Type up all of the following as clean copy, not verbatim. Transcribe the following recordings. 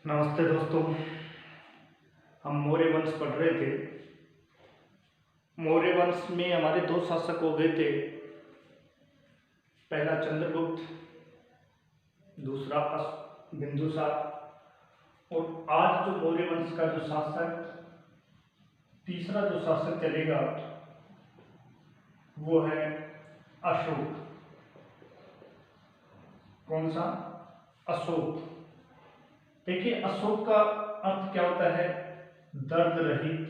नमस्ते दोस्तों। हम मौर्य वंश पढ़ रहे थे। मौर्य वंश में हमारे दो शासक हो गए थे, पहला चंद्रगुप्त, दूसरा बिंदुसार। और आज जो मौर्य वंश का जो शासक, तीसरा जो शासक चलेगा वो है अशोक। कौन सा? अशोक। देखिए, अशोक का अर्थ क्या होता है? दर्द रहित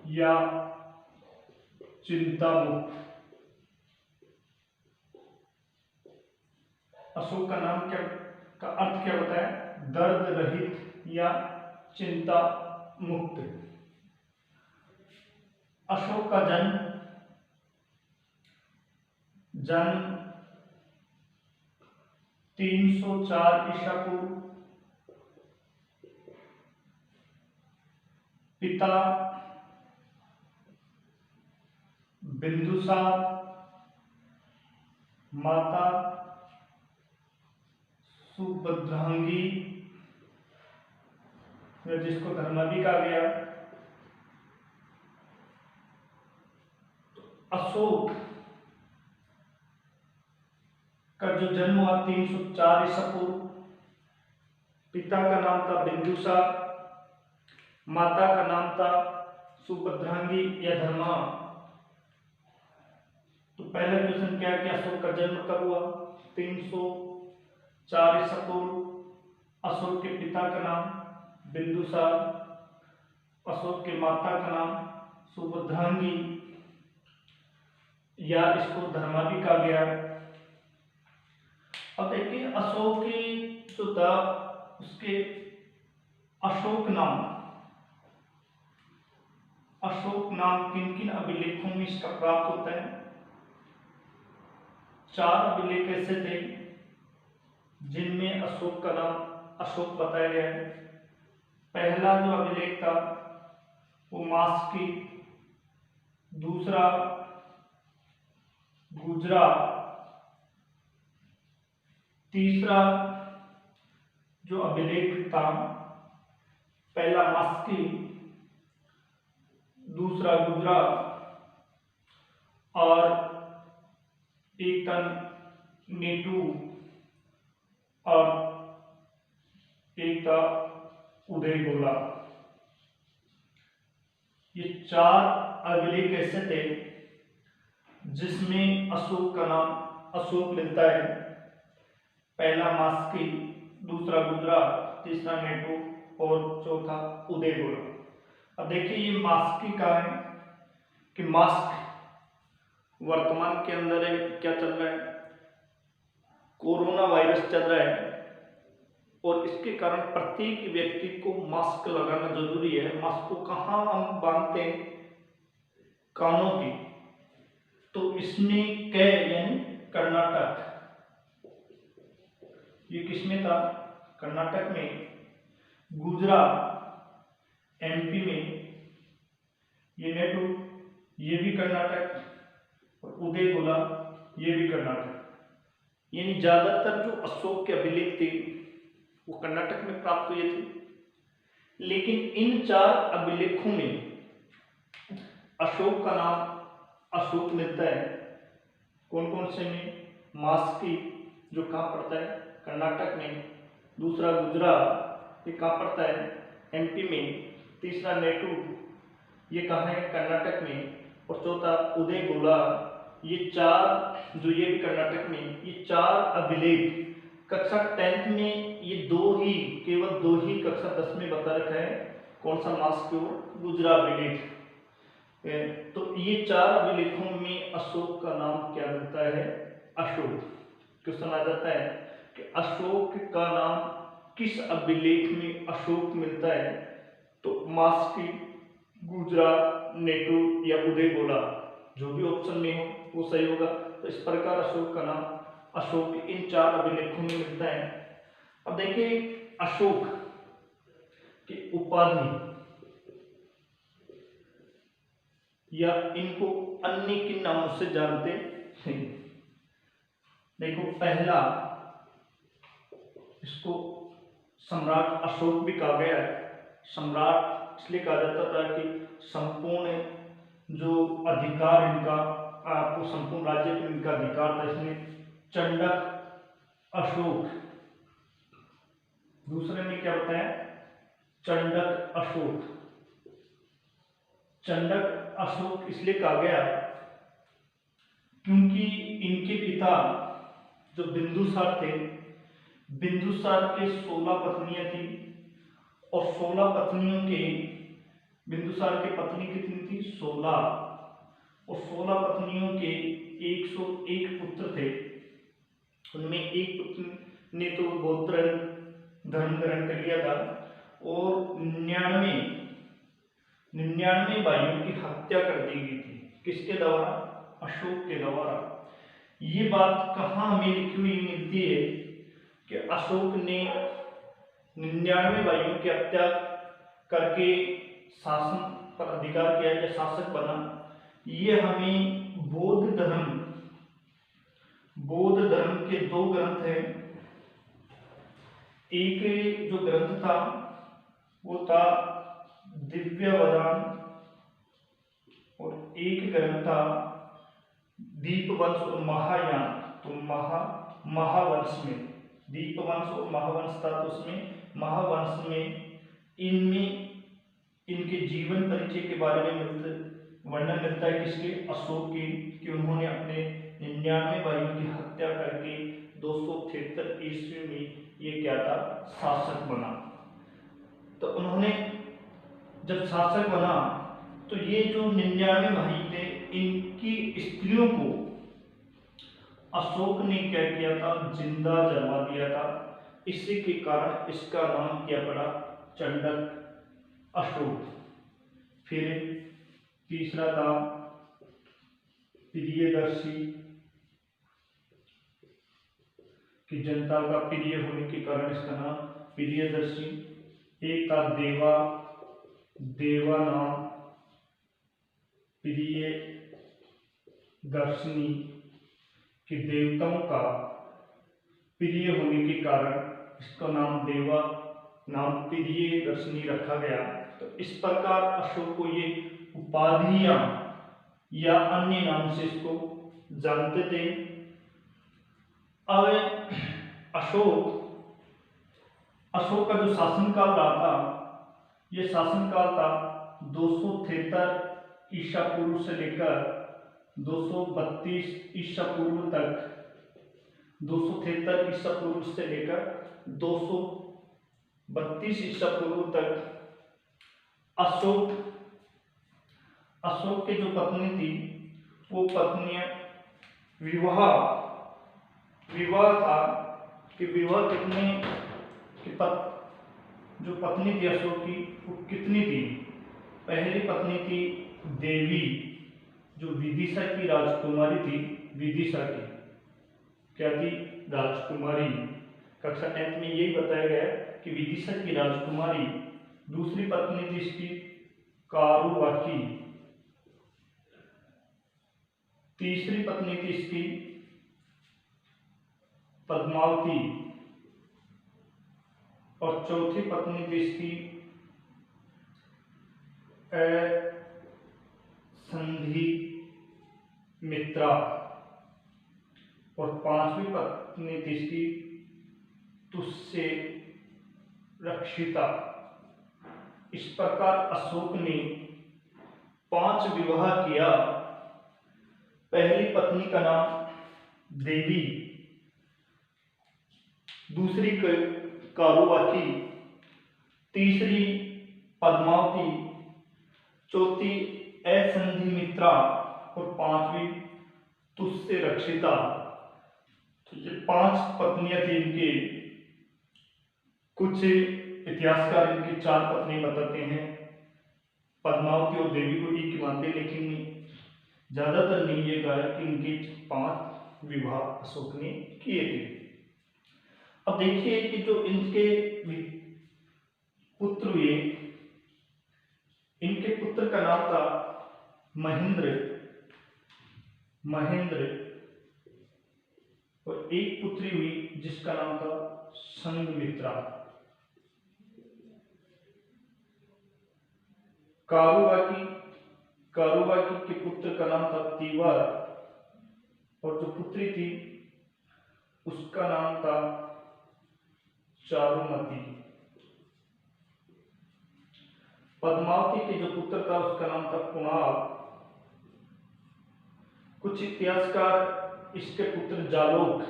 या चिंता मुक्त। अशोक का नाम क्या का अर्थ क्या होता है? दर्द रहित या चिंता मुक्त। अशोक का जन्म 304 ईसा पूर्व। पिता बिंदुसार, माता सुभद्रांगी, जिसको धर्मा भी कहा गया। अशोक का जो जन्म हुआ 304 ईसा पूर्व। पिता का नाम था बिंदुसार, माता का नाम था सुभद्रांगी या धर्मा। तो पहला क्वेश्चन क्या है कि अशोक का जन्म कब हुआ? 304 ईसा पूर्व। अशोक के पिता का नाम बिंदुसार, अशोक के माता का नाम सुभद्रांगी या इसको धर्मा भी कहा गया। अब देखिए, अशोक की जो था उसके अशोक नाम किन किन अभिलेखों में इसका प्राप्त होता है? 4 अभिलेख ऐसे थे जिनमें अशोक का नाम अशोक बताया गया है। पहला जो अभिलेख था वो मास्की, दूसरा गुजरात, तीसरा जो अभिलेख था पहला मास्की, दूसरा गुजरात और एक था नेटू और एक था उदयगोला। ये 4 अभिलेख ऐसे थे जिसमें अशोक का नाम अशोक मिलता है। पहला मास्की, दूसरा गुजरात, तीसरा नेटू और चौथा उदयगोला। अब देखिए, ये मास्की का है कि मास्क वर्तमान के अंदर है, क्या चल रहा है? कोरोना वायरस चल रहा है और इसके कारण प्रत्येक व्यक्ति को मास्क लगाना जरूरी है। मास्क को कहाँ हम बांधते हैं? कानों की। तो इसमें कै यानी कर्नाटक, ये किसमें था? कर्नाटक में। गुजरात एमपी में, ये नेटू ये भी कर्नाटक, और उदयगोला ये भी कर्नाटक। यानी ज्यादातर जो अशोक के अभिलेख थे वो कर्नाटक में प्राप्त हुए थे। लेकिन इन 4 अभिलेखों में अशोक का नाम अशोक मिलता है। कौन कौन से में? मास्की, जो कहाँ पड़ता है? कर्नाटक में। दूसरा गुजरात, ये कहाँ पड़ता है? एमपी में। तीसरा नेटू, ये कहाँ है? कर्नाटक में। और चौथा उदयगोला। ये 4 जो ये भी कर्नाटक में, ये 4 अभिलेख कक्षा 10th में ये केवल दो ही कक्षा 10 में बता रखा है। कौन सा? मास्की और गुजरात अभिलेख। तो ये 4 अभिलेखों में अशोक का नाम क्या मिलता है? अशोक। क्वेश्चन आ जाता है कि अशोक का नाम किस अभिलेख में अशोक मिलता है? तो मास्की, गुजरात, नेटू या उदयगोला, जो भी ऑप्शन में हो वो सही होगा। तो इस प्रकार अशोक का नाम अशोक इन 4 अभिलेखों में मिलता है। अब देखिए, अशोक की उपाधि या इनको अन्य किन नामों से जानते हैं? देखो, पहला इसको सम्राट अशोक भी कहा गया है। सम्राट इसलिए कहा जाता था कि संपूर्ण जो अधिकार इनका, आपको संपूर्ण राज्य पे इनका अधिकार था। इसमें चंडक अशोक, दूसरे में क्या बताया, चंडक अशोक। चंडक अशोक इसलिए कहा गया क्योंकि इनके पिता जो बिंदुसार थे, बिंदुसार के 16 पत्नियां थी और 16 पत्नियों के, बिंदुसार की पत्नी कितनी थी, 16, और 16 पत्नियों के 101 पुत्र थे। उनमें एक पुत्र ने तो बौद्ध धर्म ग्रहण कर लिया था और 99 भाइयों की हत्या कर दी गई थी। किसके द्वारा, अशोक के द्वारा। ये बात कहाँ हमें लिखी हुई मिलती है कि अशोक ने 99 भाइयों की हत्या करके शासन पर अधिकार किया या शासक बना। ये हमें बौद्ध धर्म के 2 ग्रंथ हैं। एक जो ग्रंथ था वो था दिव्य वदान और एक ग्रंथ था दीपवंश और महायान। तो महावंश में दीपवंश और महावंश था, तो उसमें महावंश में इनमें इनके जीवन परिचय के बारे में वर्णन मिलता है। किसके, अशोक के, कि उन्होंने अपने 99 भाइयों की हत्या करके 273 ईस्वी में ये क्या था, शासक बना। तो उन्होंने जब शासक बना तो ये जो 99 भाई थे, इनकी स्त्रियों को अशोक ने क्या किया था, जिंदा जला दिया था। इसी के कारण इसका नाम क्या पड़ा, चंडक अशोक। फिर तीसरा था प्रियदर्शी, कि जनता का प्रिय होने के कारण इसका नाम प्रियदर्शी। एक था देवा नाम प्रिय दर्शनी, कि देवताओं का प्रिय होने के कारण इसका नाम देवा नाम प्रिय दर्शनी रखा गया। तो इस प्रकार अशोक को ये उपाधियां या अन्य नाम से इसको जानते थे। अब अशोक का जो शासनकाल रहा था, यह शासनकाल था 273 ईसा पूर्व से लेकर 232 ईसा पूर्व तक। 273 ईसा पूर्व से लेकर 232 ईसा पूर्व तक अशोक की जो पत्नी थी, वो पत्नियां विवाह था कि विवाह कितने कि जो पत्नी थी अशोक की, वो कितनी थी। पहली पत्नी थी देवी, जो विदिशा की राजकुमारी थी। विदिशा की क्या थी, राजकुमारी। कक्षा 10 में यही बताया गया कि विदिशा की राजकुमारी। दूसरी पत्नी थी इसकी कारुवाकी। तीसरी पत्नी थी इसकी पद्मावती और चौथी पत्नी थी इसकी संधिमित्रा और पांचवी पत्नी थी इसकी तुस्य रक्षिता। इस प्रकार अशोक ने 5 विवाह किया। पहली पत्नी का नाम देवी, दूसरी कारुवाकी, तीसरी पद्मावती, चौथी असंधिमित्रा और पांचवी तुस्य रक्षिता। तो ये 5 पत्नियां थी इनकी। कुछ इतिहासकार इनकी 4 पत्नी बताते हैं। पद्मावती और देवी को एक ही मानते, लेकिन ज्यादातर नहीं ये कहा कि इनके 5 विवाह अशोक ने किए थे। अब देखिए कि जो इनके पुत्र हुए, इनके पुत्र का नाम था महेंद्र और एक पुत्री हुई जिसका नाम था संघमित्रा। कारुबाकी, कारुबाकी के पुत्र का नाम था तीवर, और जो पुत्री थी उसका नाम था चारुमती। पद्मावती के जो पुत्र था उसका नाम था कुणाल। कुछ इतिहासकार इसके पुत्र जालोक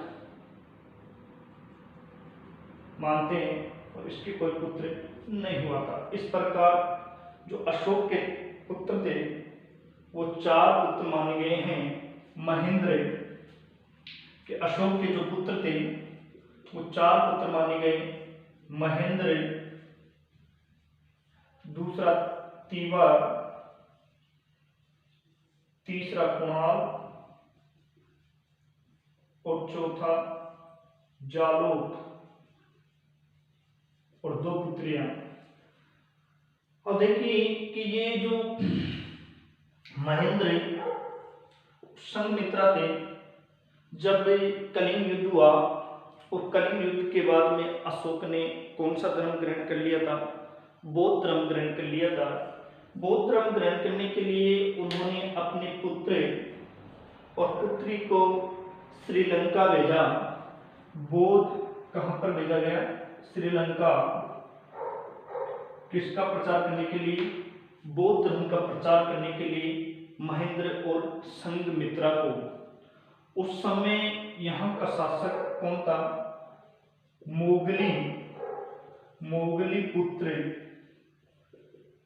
मानते हैं और इसके कोई पुत्र नहीं हुआ था। इस प्रकार जो अशोक के पुत्र थे वो 4 पुत्र माने गए हैं। महेंद्र के, अशोक के जो पुत्र थे वो 4 पुत्र माने गए। महेंद्र, दूसरा तीवर, तीसरा कुणाल और चौथा जालोक, और 2 पुत्रियां। और देखिए कि ये जो महेंद्र संघमित्रा थे, जब कलिंग युद्ध हुआ और कलिंग युद्ध के बाद में अशोक ने कौन सा धर्म ग्रहण कर लिया था? बौद्ध धर्म ग्रहण कर लिया था। बौद्ध धर्म ग्रहण करने के लिए उन्होंने अपने पुत्र और पुत्री को श्रीलंका भेजा। बौद्ध कहां पर भेजा गया? श्रीलंका। किसका प्रचार करने के लिए? बौद्ध धर्म का प्रचार करने के लिए महेंद्र और संघमित्रा को। उस समय यहाँ का शासक कौन था? मोगली, मोगली पुत्र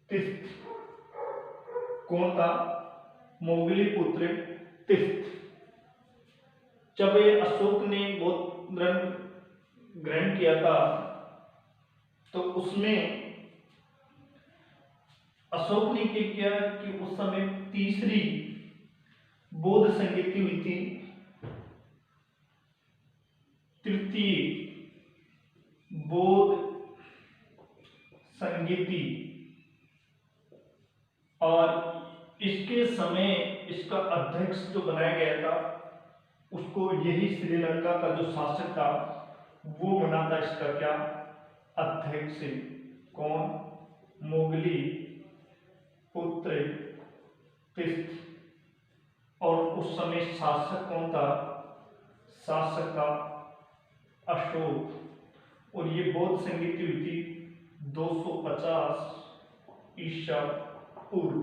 तिस्त। कौन था? मोगली पुत्र तिस्त। जब अशोक ने बौद्ध धर्म ग्रहण किया था तो उसमें अशोक ने क्या किया कि उस समय तीसरी बौद्ध संगीति हुई थी, तृतीय बौद्ध संगीति, और इसके समय इसका अध्यक्ष जो बनाया गया था उसको यही श्रीलंका का जो शासक था वो बना था इसका क्या? अध्यक्ष। कौन? मोगली पुत्र तिस्त। और उस समय शासक कौन था? शासक था अशोक। और ये बौद्ध संगीति हुई थी 250 ईसा पूर्व।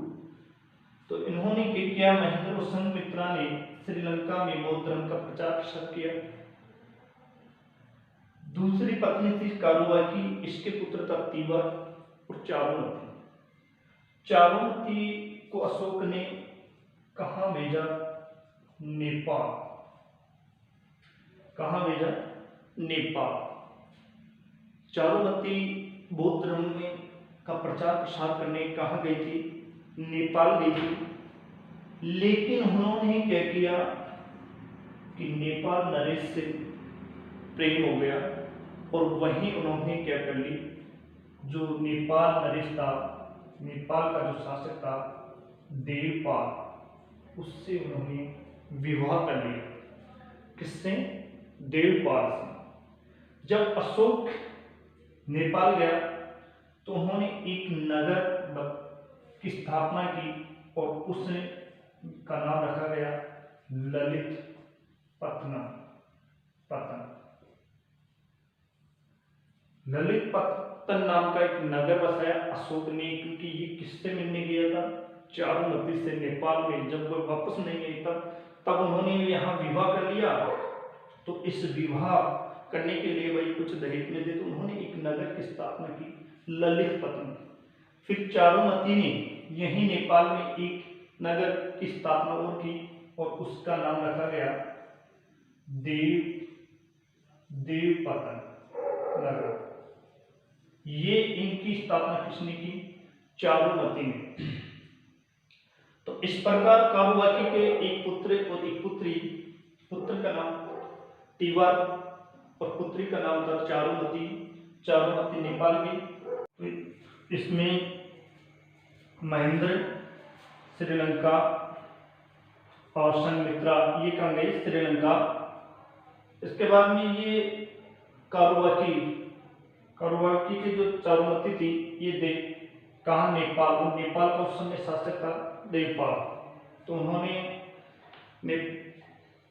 तो इन्होंने क्या किया? महेंद्र और संघमित्रा ने श्रीलंका में बौद्ध धर्म का प्रचार प्रसार किया। दूसरी पत्नी थी कारुबाकी, इसके पुत्र था तीवर और चारुमती। चारुमती को अशोक ने कहां भेजा? नेपाल। कहां भेजा? नेपाल। चारुमती बौद्ध धर्म में का प्रचार प्रसार करने कहां गई थी? नेपाल गई थी। लेकिन उन्होंने क्या किया कि नेपाल नरेश से प्रेम हो गया और वहीं उन्होंने क्या कर ली? जो नेपाल नरेश था, नेपाल का जो शासक था देवपाल, उससे उन्होंने विवाह कर लिया। किससे? देवपाल से। जब अशोक नेपाल गया तो उन्होंने एक नगर की स्थापना की और उसने का नाम रखा गया ललित पतन। ललित पतन नाम का एक नगर बसाया अशोक ने, क्योंकि ये किससे मिलने गया था? चारुमती से नेपाल में। जब वो वापस नहीं गई तब उन्होंने यहाँ विवाह कर लिया। तो इस विवाह करने के लिए वही कुछ दहेज में दे, तो उन्होंने एक नगर की स्थापना की ललित पतन। फिर चारुमती ने यही नेपाल में एक नगर की स्थापना और की और उसका नाम रखा गया देवपतन नगर। ये इनकी स्थापना किसने की? चारुमती ने। तो इस प्रकार कारुबाकी के एक पुत्र और एक पुत्री, पुत्र का नाम तीवर और पुत्री का नाम था चारुमती। चारुमती नेपाल की। इसमें महेंद्र श्रीलंका और संघमित्रा ये कहाँ गई? श्रीलंका। इसके बाद में ये कारुबाकी के जो चारुमती थी ये कहा नेपाल, और नेपाल का उस समय शासक था देवपाल। तो उन्होंने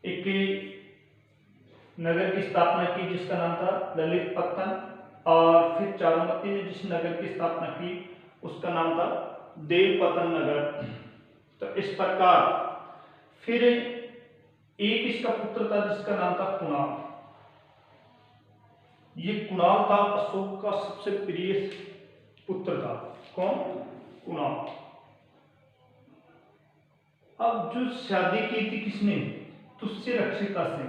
एक नगर की स्थापना की जिसका नाम था ललितपत्तन, और फिर चारुमती ने जिस नगर की स्थापना की उसका नाम था देवपतन नगर। तो इस प्रकार फिर एक इसका पुत्र था जिसका नाम था कुणाल। ये कुणाल था अशोक का सबसे प्रिय पुत्र था। कौन? कुणाल। अब जो शादी की थी किसने? तुस्य रक्षिता से।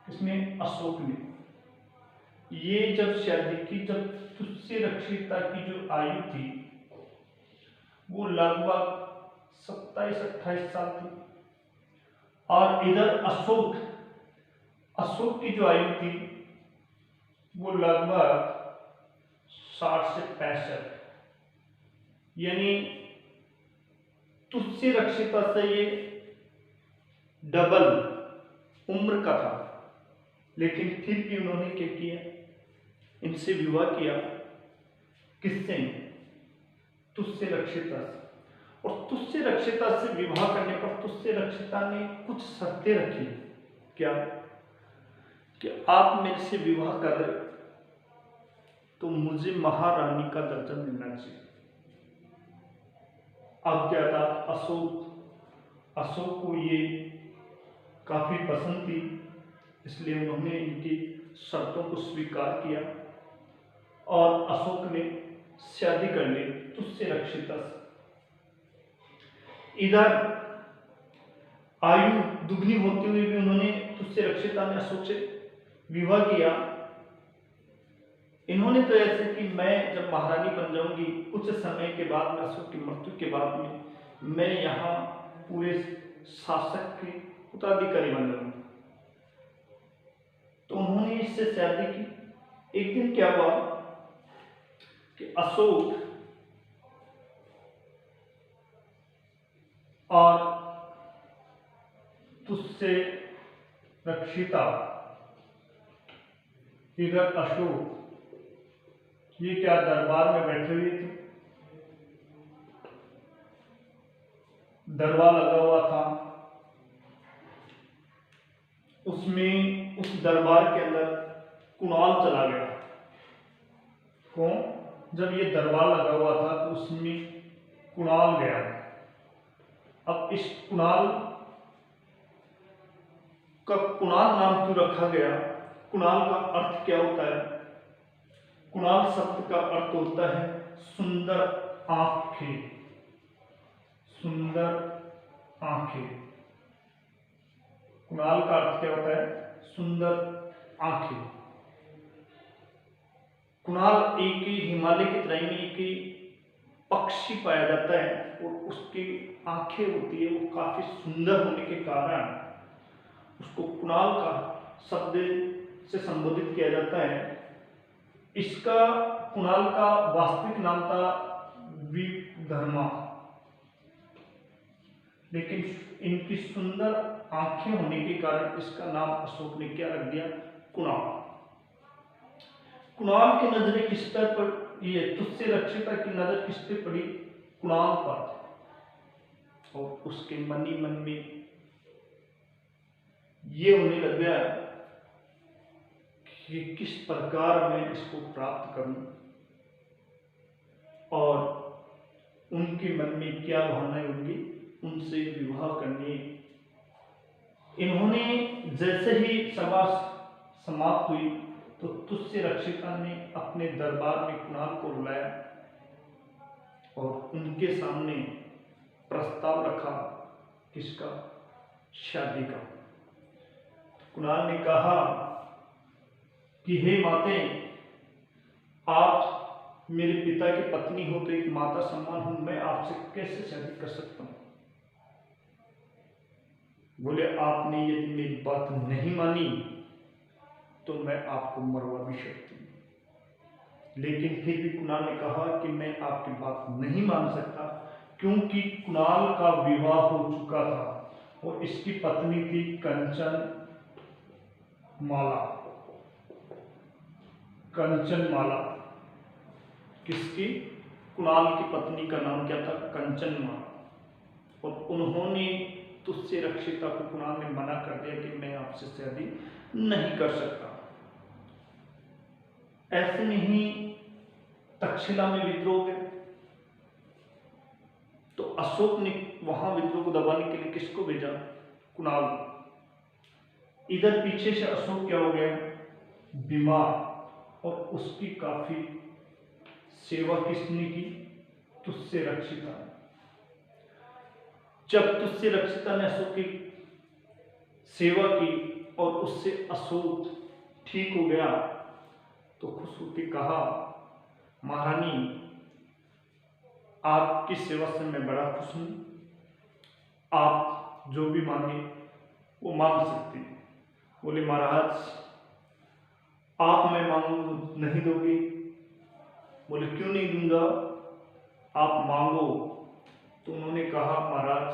किसने? अशोक ने। ये जब शादी की, जब तुस्य रक्षिता की जो आयु थी वो लगभग 27-28 साल थी, और इधर अशोक की जो आयु थी वो लगभग 60 से 65, यानी तुस्य रक्षिता से ये डबल उम्र का था। लेकिन फिर भी उन्होंने क्या किया? इनसे विवाह किया। किससे? तुस्य रक्षिता से। और तुस्य रक्षिता से विवाह करने पर तुस्य रक्षिता ने कुछ शर्तें रखी। क्या? कि आप मेरे से विवाह कर रहे तो मुझे महारानी का दर्जा मिलना चाहिए। अब क्या था? अशोक को ये काफी पसंद थी, इसलिए उन्होंने इनकी शर्तों को स्वीकार किया और अशोक ने शादी कर ली तुस्य रक्षिता से। इधर आयु दुगनी होते हुए भी उन्होंने तुस्य रक्षिता ने अशोक से विवाह किया। इन्होंने तो ऐसे कि मैं जब महारानी बन जाऊंगी कुछ समय के बाद में, अशोक की मृत्यु के बाद में मैं यहाँ पूरे शासक के उत्तराधिकारी बन जाऊंगी। तो उन्होंने इससे शादी की। एक दिन क्या हुआ कि अशोक और तुस्य रक्षिता, इधर अशोक ये क्या दरबार में बैठे हुए थे। दरबार लगा हुआ था, उसमें उस दरबार के अंदर कुणाल चला गया। कौन? जब ये दरबार लगा हुआ था तो उसमें कुणाल गया। अब इस कुणाल का कुणाल नाम क्यों रखा गया? कुणाल का अर्थ क्या होता है? कुणाल शब्द का अर्थ होता है सुंदर आंखें। सुंदर आंखें। कुणाल का अर्थ क्या होता है? सुंदर आंखें। कुणाल एक ही हिमालय की तरह में एक ही पक्षी पाया जाता है और उसकी आंखें होती है वो काफी सुंदर होने के कारण उसको कुणाल का शब्द से संबोधित किया जाता है। इसका कुणाल का वास्तविक नाम था विधर्मा, लेकिन इनकी सुंदर आंखें होने के कारण इसका नाम अशोक ने क्या रख दिया? कुणाल। कुणाल की नजरें किस पर, ये तुस्य रक्षिता की नजर किस पे पड़ी? कुणाल पर। और उसके मन ही मन में ये होने लग गया कि किस प्रकार मैं इसको प्राप्त करूं, और उनके मन में क्या भावनाएं होंगी, उनसे विवाह करने। इन्होंने जैसे ही सभा समाप्त हुई तो तुस्य रक्षिता ने अपने दरबार में कुणाल को बुलाया और उनके सामने प्रस्ताव रखा। किसका? शादी का। कुणाल ने कहा कि हे माते, आप मेरे पिता की पत्नी हो तो एक माता समान हूं, मैं आपसे कैसे शादी कर सकता हूं? बोले आपने यदि मेरी बात नहीं मानी तो मैं आपको मरवा भी सकती हूं। लेकिन फिर भी कुणाल ने कहा कि मैं आपकी बात नहीं मान सकता, क्योंकि कुणाल का विवाह हो चुका था और इसकी पत्नी थी कंचन माला। कंचन माला किसकी? कुणाल की पत्नी का नाम क्या था? कंचन माँ। और उन्होंने तुझसे रक्षिता को कुणाल ने मना कर दिया कि मैं आपसे शादी नहीं कर सकता। ऐसे में ही तक्षशिला में विद्रोह हो गया। तो अशोक ने वहां विद्रोह को दबाने के लिए किसको भेजा? कुणाल। इधर पीछे से अशोक क्या हो गया? बीमार। और उसकी काफी सेवा किसने की? तुझसे रक्षिता। जब तुझसे रक्षिता ने अशोक की सेवा की और उससे अशोक ठीक हो गया तो खुश होकर कहा, महारानी आपकी सेवा से मैं बड़ा खुश हूं, आप जो भी मांगे वो मांग सकती। बोले महाराज आप मैं मांगू नहीं दोगे? बोले क्यों नहीं दूंगा, आप मांगो। तो उन्होंने कहा महाराज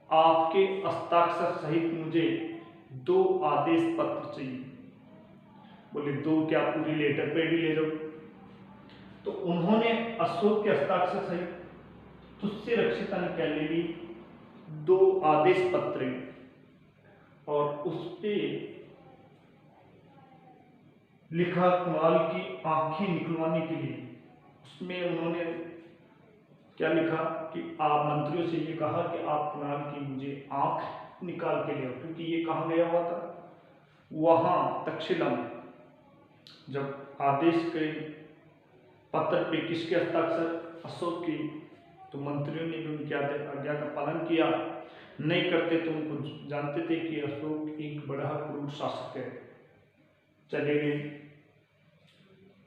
आपके हस्ताक्षर सहित मुझे 2 आदेश पत्र चाहिए। बोले 2 क्या पूरी लेटर पे भी ले लो। तो उन्होंने अशोक के हस्ताक्षर सहित तुझसे रक्षिता ने क्या ले ली? 2 आदेश पत्र। और उस पे लिखा कुणाल की आंखें निकलवाने के लिए। उसमें उन्होंने क्या लिखा कि आप मंत्रियों से ये कहा कि आप कुणाल की मुझे आंख निकाल के ले आओ, क्योंकि ये कहाँ गया हुआ था? वहां तक्षशिला में। जब आदेश के पत्र पे किसके हस्ताक्षर? अशोक की। तो मंत्रियों ने भी उनकी आज्ञा का पालन किया। नहीं करते तो उनको जानते थे कि अशोक एक बड़ा क्रूर शासक है। चले गए।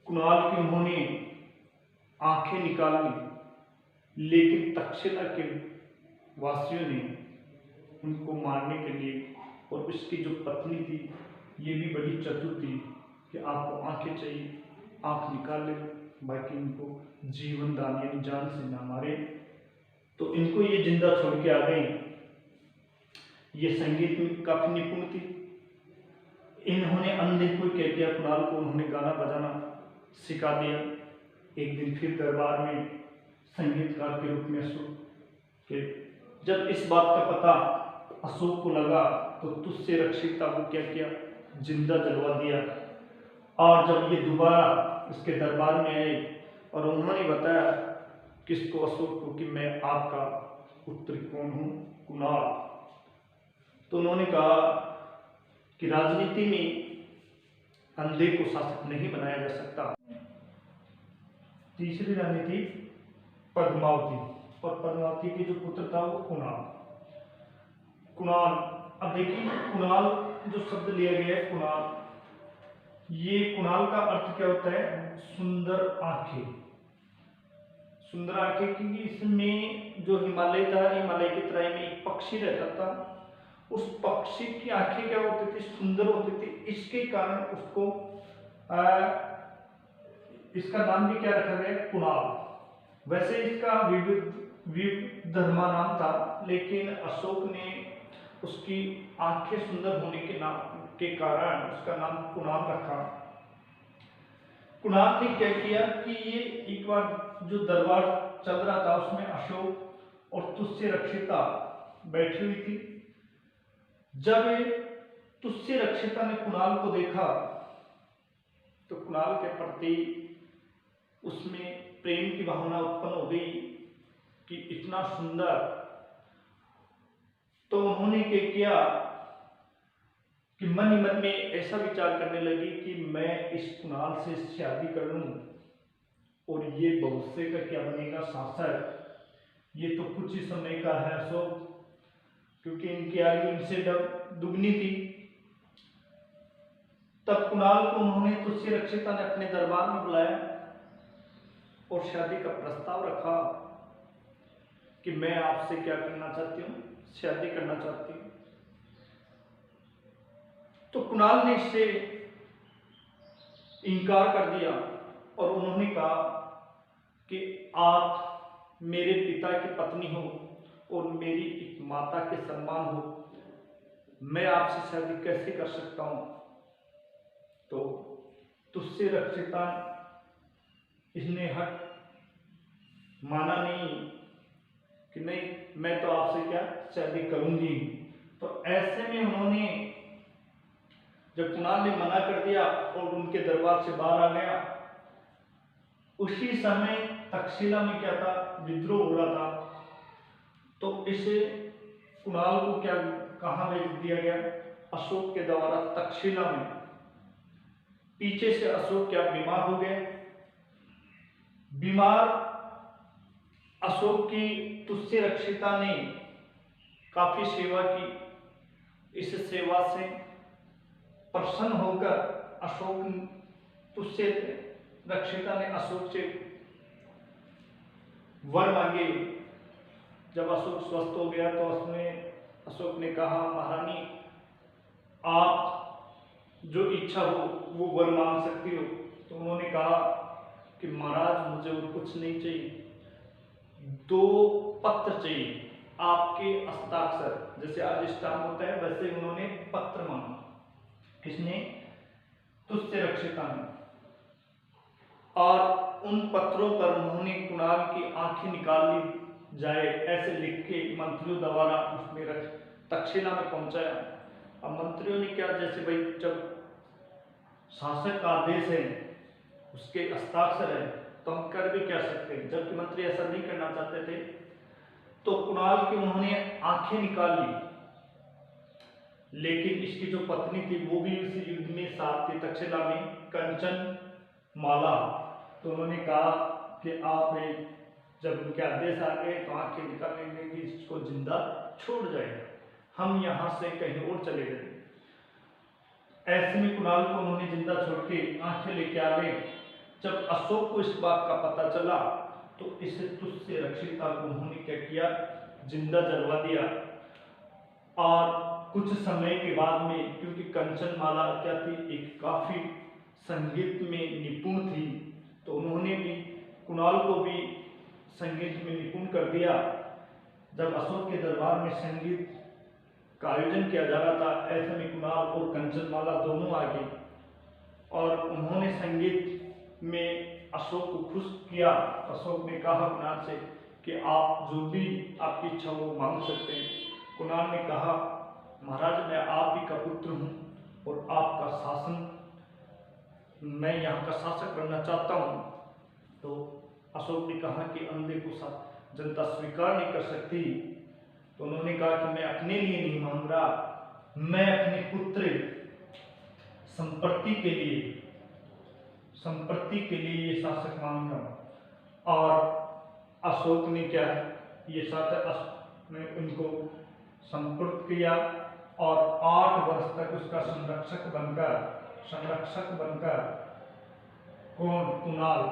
कुणाल की उन्होंने आंखें निकाल ली, लेकिन तक्षशिला के वासियों ने उनको मारने के लिए, और उसकी जो पत्नी थी ये भी बड़ी चतुर थी कि आपको आंखें चाहिए, आंख निकाल ले, बाकी इनको जीवन दान यानी जान से ना मारे। तो इनको ये जिंदा छोड़ के आ गए। ये संगीत में काफी निपुण थी। इन्होंने अंधे को क्या किया? कुणाल को उन्होंने गाना बजाना सिखा दिया। एक दिन फिर दरबार में संगीतकार के रूप में अशोक के। जब इस बात का पता अशोक को लगा तो तुझसे रक्षिता को क्या किया? जिंदा जलवा दिया। और जब ये दोबारा उसके दरबार में आए और उन्होंने बताया किसको? अशोक को, कि मैं आपका पुत्र कौन हूं? कुणाल। तो उन्होंने कहा कि राजनीति में अंधे को शासक नहीं बनाया जा सकता। तीसरी रानी थी पद्मावती, और पद्मावती के जो पुत्र था वो कुणाल। कुणाल, अब देखिए कुणाल जो शब्द लिया गया है कुणाल, ये कुणाल का अर्थ क्या होता है? सुंदर आंखें। सुंदर आंखें क्योंकि इसमें जो हिमालय था, हिमालय की तराई में एक पक्षी रहता था। उस पक्षी की आंखें क्या होती थी? सुंदर होती थी। इसके कारण उसको इसका नाम भी क्या रखा गया? कुणाल। वैसे इसका विविधर्मा नाम था, लेकिन अशोक ने उसकी आंखें सुंदर होने के कारण उसका नाम कुणाल रखा। कुणाल ने क्या किया कि ये एक बार जो दरबार चल रहा था उसमें अशोक और तुझसे रक्षिता बैठी हुई थी। जब तुझसे रक्षिता ने कुणाल को देखा तो कुणाल के प्रति उसमें प्रेम की भावना उत्पन्न हो गई कि इतना सुंदर। तो उन्होंने क्या किया कि मन ही मन में ऐसा विचार करने लगी कि मैं इस कुणाल से शादी कर लूं, और ये भविष्य का क्या बनेगा शासक। ये तो कुछ ही समय का है अशोक, क्योंकि इनकी आयु इनसे दुगनी थी। तब कुणाल को उन्होंने तुझसे रक्षिता ने अपने दरबार में बुलाया और शादी का प्रस्ताव रखा कि मैं आपसे क्या करना चाहती हूँ? शादी करना चाहती हूँ। तो कुणाल ने इससे इनकार कर दिया और उन्होंने कहा कि आप मेरे पिता की पत्नी हो और मेरी एक माता के सम्मान हो, मैं आपसे शादी कैसे कर सकता हूं? तो तुझसे रक्षिता इसने हट माना नहीं कि नहीं मैं तो आपसे क्या शादी करूंगी। तो ऐसे में उन्होंने जब कुणाल ने मना कर दिया और उनके दरबार से बाहर आ गया, उसी समय तक्षशिला में क्या था, विद्रोह हो रहा था। तो इसे कुणाल को क्या कहाँ भेज दिया गया, अशोक के द्वारा तक्षशिला में। पीछे से अशोक क्या बीमार हो गए। बीमार अशोक की तुष्य रक्षिता ने काफी सेवा की। इस सेवा से प्रसन्न होकर अशोक तुष्य रक्षिता ने अशोक से वर मांगे। जब अशोक स्वस्थ हो गया तो अशोक ने कहा, महारानी आप जो इच्छा हो वो वर मांग सकती हो। तो उन्होंने कहा कि महाराज मुझे और कुछ नहीं चाहिए, 2 पत्र चाहिए, आपके हस्ताक्षर, जैसे आज स्टाम्प होता है वैसे उन्होंने पत्र मांगा। किसने, तुष्य रक्षिता ने। और उन पत्रों पर उन्होंने कुणाल की आंखें निकाल ली जाए ऐसे लिख के मंत्रियों द्वारा उसमें तक्षशिला में पहुंचाया। अब मंत्रियों ने क्या, जैसे भाई जब शासक का आदेश है उसके हस्ताक्षर है तो हम कर भी क्या सकते हैं, जबकि मंत्री ऐसा नहीं करना चाहते थे। तो कुणाल की उन्होंने आंखें निकाल ली, लेकिन इसकी जो पत्नी थी वो भी उसी युद्ध में साथ थी तक्षशिला में, कंचन माला। तो उन्होंने कहा कि आप जब उनके आदेश आ गए तो आंखें निकालने देंगे, इसको जिंदा छोड़ जाएगा, हम यहाँ से कहीं और चले गए। ऐसे में कुणाल को उन्होंने जिंदा छोड़ के आंखें लेके आ गए। जब अशोक को इस बात का पता चला तो इस तुष्य रक्षिता को उन्होंने क्या किया, जिंदा जलवा दिया। और कुछ समय के बाद में, क्योंकि कंचन माला क्या थी, एक काफी संगीत में निपुण थी, तो उन्होंने भी कुणाल को भी संगीत में निपुण कर दिया। जब अशोक के दरबार में संगीत का आयोजन किया जा रहा था, ऐसे में कुणाल और कंचनमाला दोनों आ गए और उन्होंने संगीत में अशोक को खुश किया। अशोक ने कहा कुणाल से कि आप जो भी आपकी इच्छा वो मांग सकते हैं। कुणाल ने कहा, महाराज मैं आप ही का पुत्र हूँ और आपका शासन, मैं यहाँ का शासक बनना चाहता हूँ। तो अशोक ने कहा कि अंधे को जनता स्वीकार नहीं कर सकती। तो उन्होंने कहा कि मैं अपने लिए नहीं मांग रहा, मैं अपने पुत्र संपत्ति के लिए ये शासक मांग रहा हूं। और अशोक ने क्या ये शासक ने उनको संपर्क किया और 8 वर्ष तक उसका संरक्षक बनकर कौन, कुणाल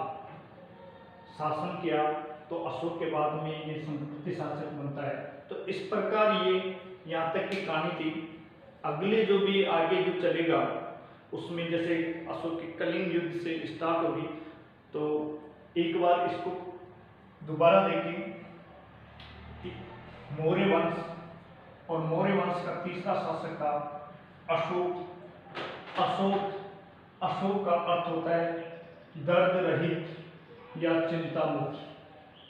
शासन किया। तो अशोक के बाद में ये संप्रति शासक बनता है। तो इस प्रकार ये यहाँ तक की कहानी थी। अगले जो भी आगे जो चलेगा उसमें जैसे अशोक की कलिंग युद्ध से स्टार्ट होगी, तो एक बार इसको दोबारा देखें कि मौर्य वंश, और मौर्य वंश का तीसरा शासक था अशोक। अशोक का अर्थ होता है दर्द रहित या चिंता मुक्त।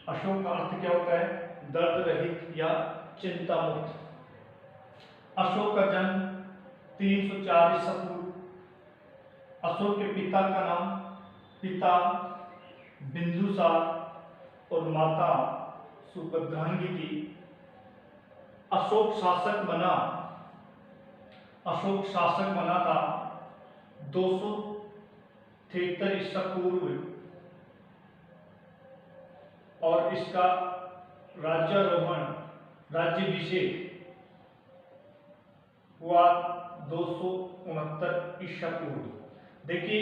अशोक का अर्थ क्या होता है, दर्द रहित या चिंता मुक्त। अशोक का जन्म 304 ईसा पूर्व। अशोक के पिता का नाम बिंदुसार और माता सुभद्रांगी थी। अशोक शासक बना था 273 ईसा पूर्व, और इसका राज्याभिषेक हुआ 269 ईसा पूर्व। देखिए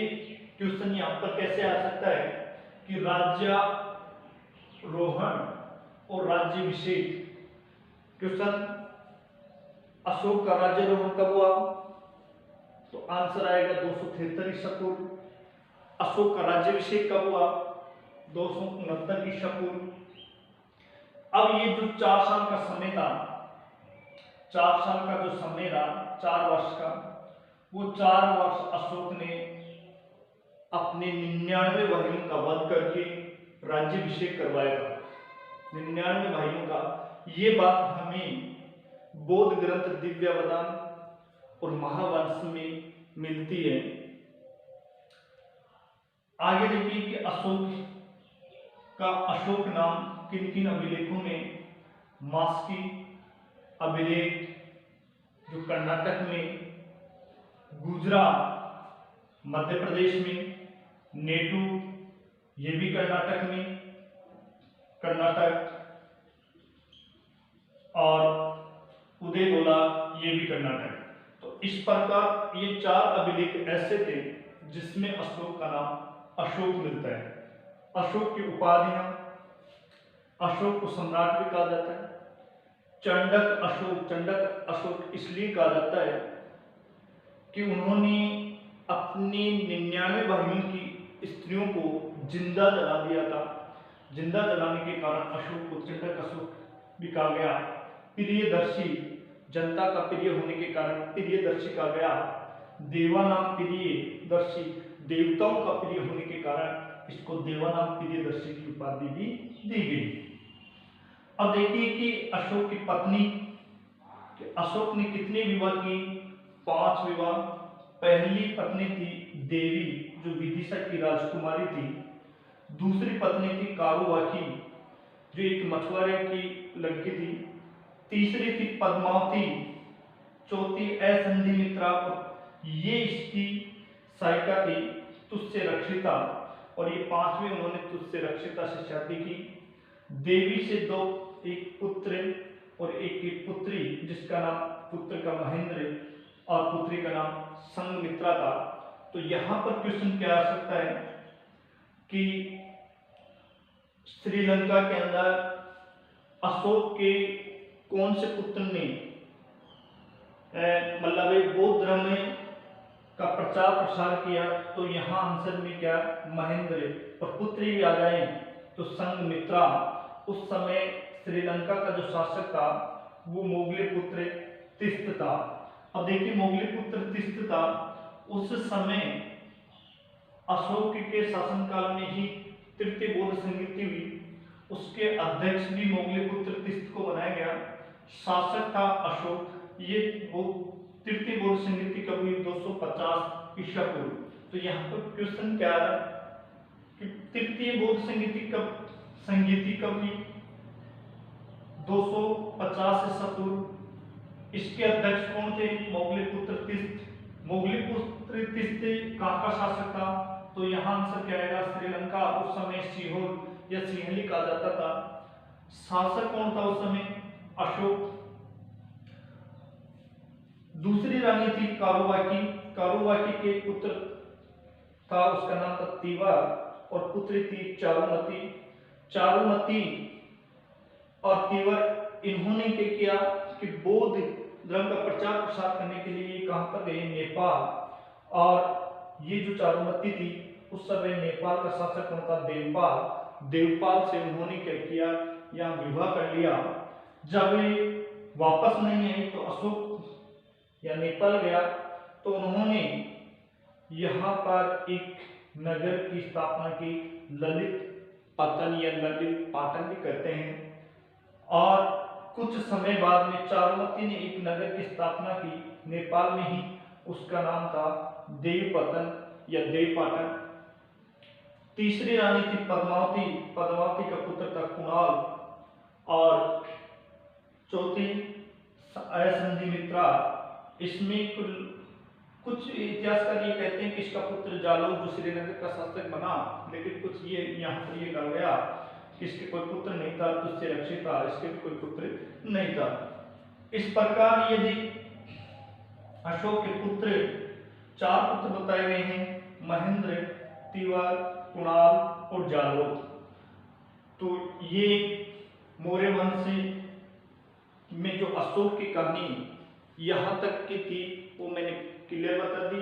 क्वेश्चन यहाँ पर कैसे आ सकता है कि राज्यारोहण और राज्याभिषेक। क्वेश्चन, अशोक का राज्यारोहण कब हुआ, तो आंसर आएगा 273 ईसा पूर्व। अशोक का राज्याभिषेक कब हुआ, 269 ईसा पूर्व। अब ये जो 4 साल का समय था, 4 साल का जो समय रहा, 4 वर्ष का, वो 4 वर्ष अशोक ने अपने 99 भाइयों का वध करके राज्याभिषेक करवाया था। 99 भाइयों का, ये बात हमें बौद्ध ग्रंथ दिव्यावदान और महावंश में मिलती है। आगे देखिए कि अशोक नाम किन किन अभिलेखों में, मास्की अभिलेख जो कर्नाटक में, गुजरात मध्य प्रदेश में, नेटू ये भी कर्नाटक में, कर्नाटक, और उदयगोला ये भी कर्नाटक। तो इस प्रकार ये 4 अभिलेख ऐसे थे जिसमें अशोक का नाम अशोक मिलता है। अशोक की उपाधियां, अशोक को सम्राट भी कहा जाता है। चंडक अशोक इसलिए कहा जाता है कि उन्होंने अपने 99 भाइयों की स्त्रियों को जिंदा जला दिया था। जिंदा जलाने के कारण अशोक को चंडक अशोक भी कहा गया। प्रियदर्शी, जनता का प्रिय होने के कारण प्रियदर्शी कहा गया। देवानाम प्रियदर्शी, देवताओं का प्रिय होने के कारण इसको देवानाम प्रियदर्शी की उपाधि भी दी गई। अब देखिए कि अशोक की पत्नी, अशोक ने कितने विवाह की? 5 विवाह। पहली पत्नी थी देवी जो विदिशा की राजकुमारी थी। दूसरी पत्नी थी कारुवाकी जो एक मछुआरे की लड़की थी। तीसरी थी पद्मावती। चौथी असंधिमित्रा, ये इसकी सहायिका थी तुझसे रक्षिता, और ये 5वीं उन्होंने तुझसे रक्षिता से शादी की। देवी से 2, एक पुत्र और एक पुत्री, जिसका नाम पुत्र का महेंद्र और पुत्री का नाम संघमित्रा था। तो यहां पर क्वेश्चन क्या आ सकता है कि श्रीलंका के अंदर अशोक के कौन से पुत्र ने मतलब बौद्ध धर्म का प्रचार प्रसार किया? तो यहाँ आंसर में क्या, महेंद्र, और पुत्री भी आ जाए तो संघमित्रा। उस समय श्रीलंका का जो शासक था वो मोगली पुत्र तिस्त था। अब देखिए मोगली पुत्र तिस्त था, उस समय अशोक के शासनकाल में ही तृतीय बौद्ध संगीति हुई। उसके अध्यक्ष भी मोगली पुत्र तिस्त को बनाया गया। शासक था अशोक। ये वो तृतीय बौद्ध संगीति कब हुई? 250 ईसा पूर्व। तो यहाँ पर क्वेश्चन क्या आ रहा है कि तृतीय बौद्ध संगीति कब हुई? 250 ईसा पूर्व। इसके अध्यक्ष कौन थे? मोगली पुत्र तिस्त। मोगली पुत्र तिस्त कहाँ का शासक था? तो यहाँ आंसर क्या आएगा? श्रीलंका। उस समय सीहोर या सिंहली कहा जाता था। शासक कौन था उस समय? अशोक। दूसरी रानी थी कारुवाकी। कारुवाकी के पुत्र था, उसका नाम था तीवा, और पुत्री थी चारुमती। चारुमती और तीवर, इन्होंने क्या किया कि बौद्ध धर्म का प्रचार प्रसार करने के लिए कहां पर गए? नेपाल। और ये जो चारुमती थी उस समय नेपाल का शासक कौन था? देवपाल। देवपाल से उन्होंने क्या किया? यहाँ विवाह कर लिया। जब वापस नहीं आई तो अशोक या नेपाल गया तो उन्होंने यहाँ पर एक नगर की स्थापना की, ललित पतन या ललित पाटन भी कहते हैं। और कुछ समय बाद में चारुमती ने एक नगर की स्थापना की नेपाल में ही, उसका नाम था देवपतन या देवपाटन। तीसरी रानी थी पद्मावती। पद्मावती का पुत्र था कुणाल। और चौथी असंधिमित्रा। इसमें कुछ इतिहासकार ये कहते हैं कि इसका पुत्र जालौक जो श्रीनगर का शासक बना, लेकिन कुछ ये यहाँ पर ये कहा गया कि इसके कोई पुत्र नहीं था, तुझसे रक्षित था, इसके भी कोई पुत्र नहीं था। इस प्रकार यदि अशोक के पुत्र 4 पुत्र बताए गए हैं, महेंद्र, तिवार, कुणाल और जालौक। तो ये मौर्य वंश में जो अशोक की कहानी यहाँ तक की थी वो मैंने क्लियर बता दी।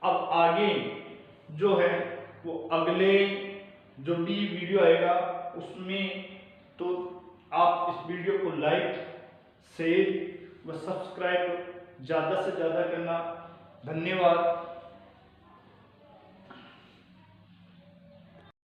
अब आगे जो है वो अगले जो भी वीडियो आएगा उसमें, तो आप इस वीडियो को लाइक, शेयर व सब्सक्राइब ज़्यादा से ज़्यादा करना। धन्यवाद।